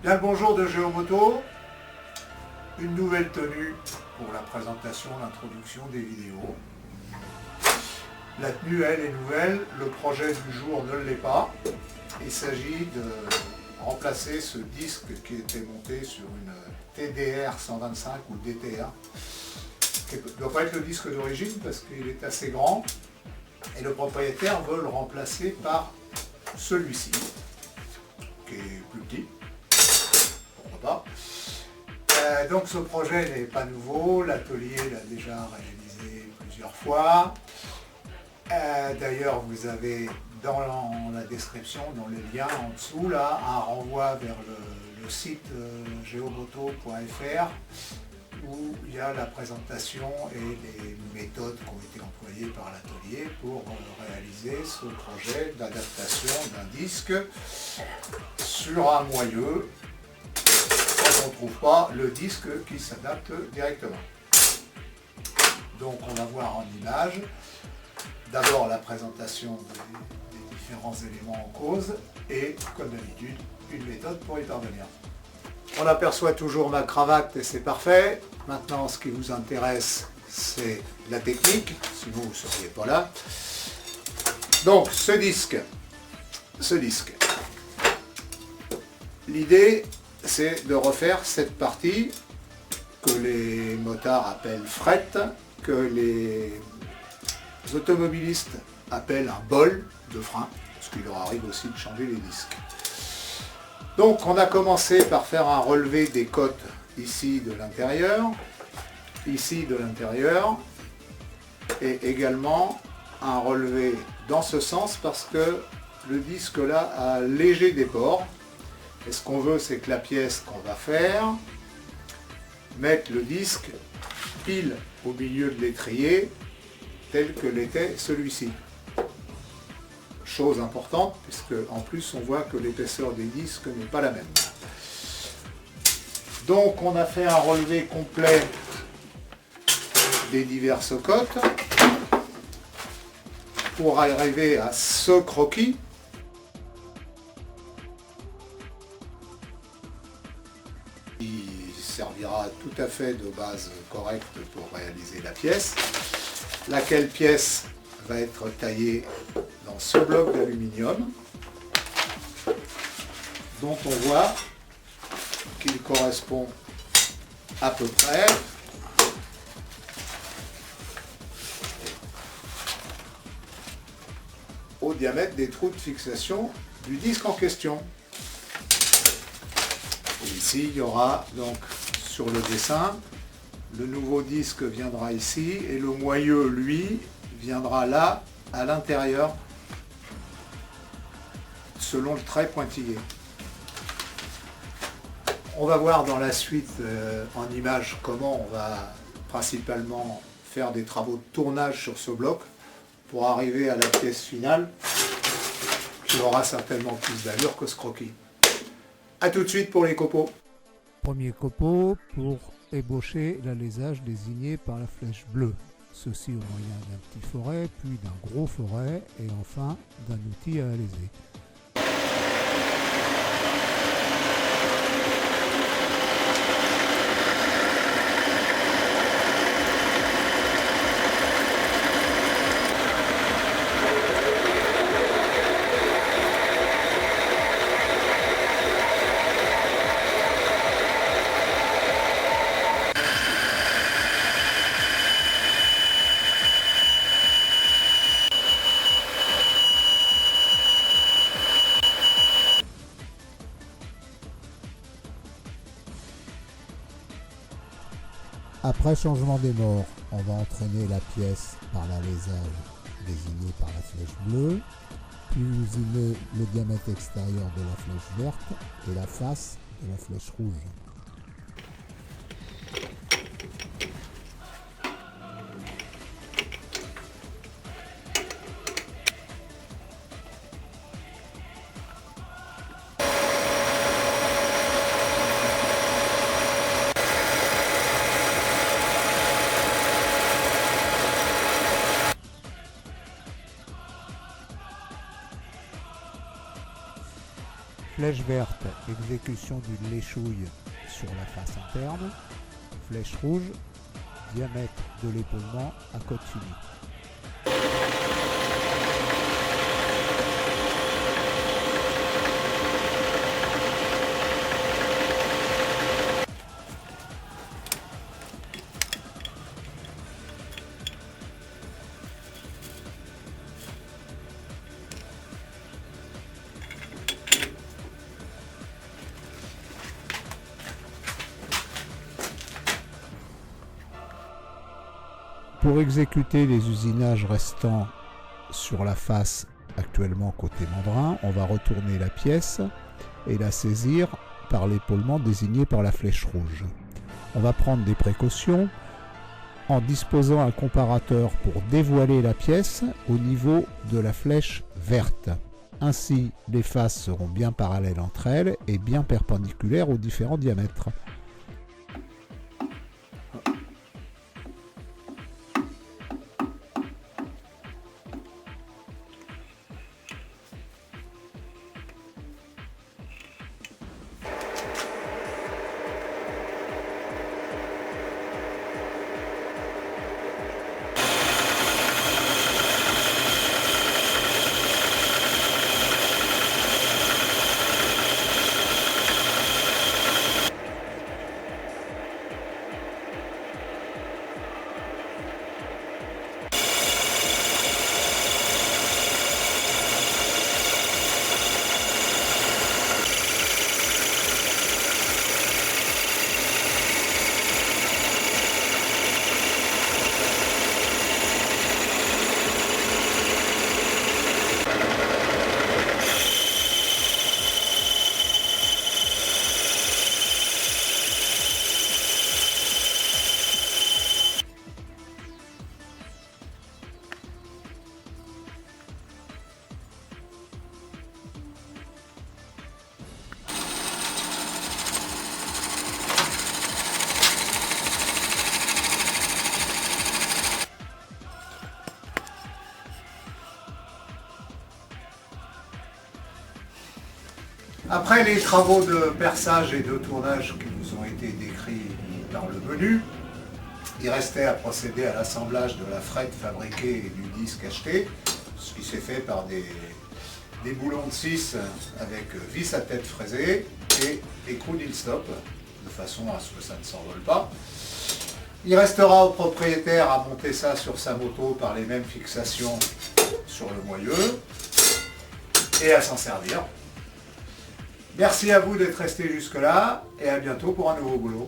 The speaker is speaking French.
Bien le bonjour de Géomoto, une nouvelle tenue pour la présentation, l'introduction des vidéos. La tenue, elle, est nouvelle, le projet du jour ne l'est pas. Il s'agit de remplacer ce disque qui était monté sur une TDR 125 ou DTR, qui ne doit pas être le disque d'origine parce qu'il est assez grand, et le propriétaire veut le remplacer par celui-ci, qui est plus petit. Pas. Donc ce projet n'est pas nouveau, l'atelier l'a déjà réalisé plusieurs fois. D'ailleurs vous avez dans la description, dans les liens en dessous, là, un renvoi vers le site geomoto.fr où il y a la présentation et les méthodes qui ont été employées par l'atelier pour réaliser ce projet d'adaptation d'un disque sur un moyeu. On ne trouve pas le disque qui s'adapte directement. Donc on va voir en image d'abord la présentation des différents éléments en cause et comme d'habitude une méthode pour y parvenir. On aperçoit toujours ma cravate et c'est parfait. Maintenant ce qui vous intéresse c'est la technique, sinon vous ne seriez pas là. Donc ce disque. L'idée c'est de refaire cette partie que les motards appellent fret, que les automobilistes appellent un bol de frein, parce qu'il leur arrive aussi de changer les disques. Donc on a commencé par faire un relevé des côtes ici de l'intérieur, et également un relevé dans ce sens parce que le disque là a léger déport. Et ce qu'on veut, c'est que la pièce qu'on va faire, mettre le disque pile au milieu de l'étrier, tel que l'était celui-ci. Chose importante, puisque en plus on voit que l'épaisseur des disques n'est pas la même. Donc on a fait un relevé complet des diverses cotes pour arriver à ce croquis. Servira tout à fait de base correcte pour réaliser la pièce, laquelle pièce va être taillée dans ce bloc d'aluminium dont on voit qu'il correspond à peu près au diamètre des trous de fixation du disque en question. Et ici il y aura donc sur le dessin, le nouveau disque viendra ici et le moyeu, lui, viendra là, à l'intérieur, selon le trait pointillé. On va voir dans la suite en image comment on va principalement faire des travaux de tournage sur ce bloc pour arriver à la pièce finale qui aura certainement plus d'allure que ce croquis. A tout de suite pour les copeaux. Premier copeau pour ébaucher l'alésage désigné par la flèche bleue. Ceci au moyen d'un petit forêt, puis d'un gros forêt et enfin d'un outil à aléser. Après changement des morts, on va entraîner la pièce par l'alésage désigné par la flèche bleue, puis usiner le diamètre extérieur de la flèche verte et la face de la flèche rouge. Flèche verte, exécution d'une léchouille sur la face interne. Flèche rouge, diamètre de l'épaulement à côte finie. Pour exécuter les usinages restants sur la face actuellement côté mandrin, on va retourner la pièce et la saisir par l'épaulement désigné par la flèche rouge. On va prendre des précautions en disposant un comparateur pour dévoiler la pièce au niveau de la flèche verte. Ainsi, les faces seront bien parallèles entre elles et bien perpendiculaires aux différents diamètres. Après les travaux de perçage et de tournage qui vous ont été décrits dans le menu, il restait à procéder à l'assemblage de la frette fabriquée et du disque acheté, ce qui s'est fait par des boulons de 6 avec vis à tête fraisée et écrou d'il-stop, de façon à ce que ça ne s'envole pas. Il restera au propriétaire à monter ça sur sa moto par les mêmes fixations sur le moyeu et à s'en servir. Merci à vous d'être restés jusque-là et à bientôt pour un nouveau boulot.